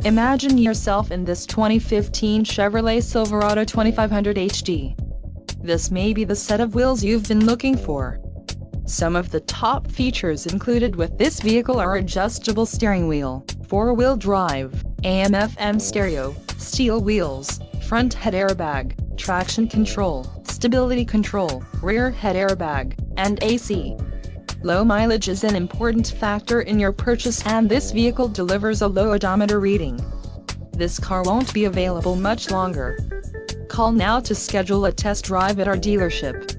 Imagine yourself in this 2015 Chevrolet Silverado 2500HD. This may be the set of wheels you've been looking for. Some of the top features included with this vehicle are adjustable steering wheel, 4-wheel drive, AM/FM stereo, steel wheels, front head airbag, traction control, stability control, rear head airbag, and AC. Low mileage is an important factor in your purchase, and this vehicle delivers a low odometer reading. This car won't be available much longer. Call now to schedule a test drive at our dealership.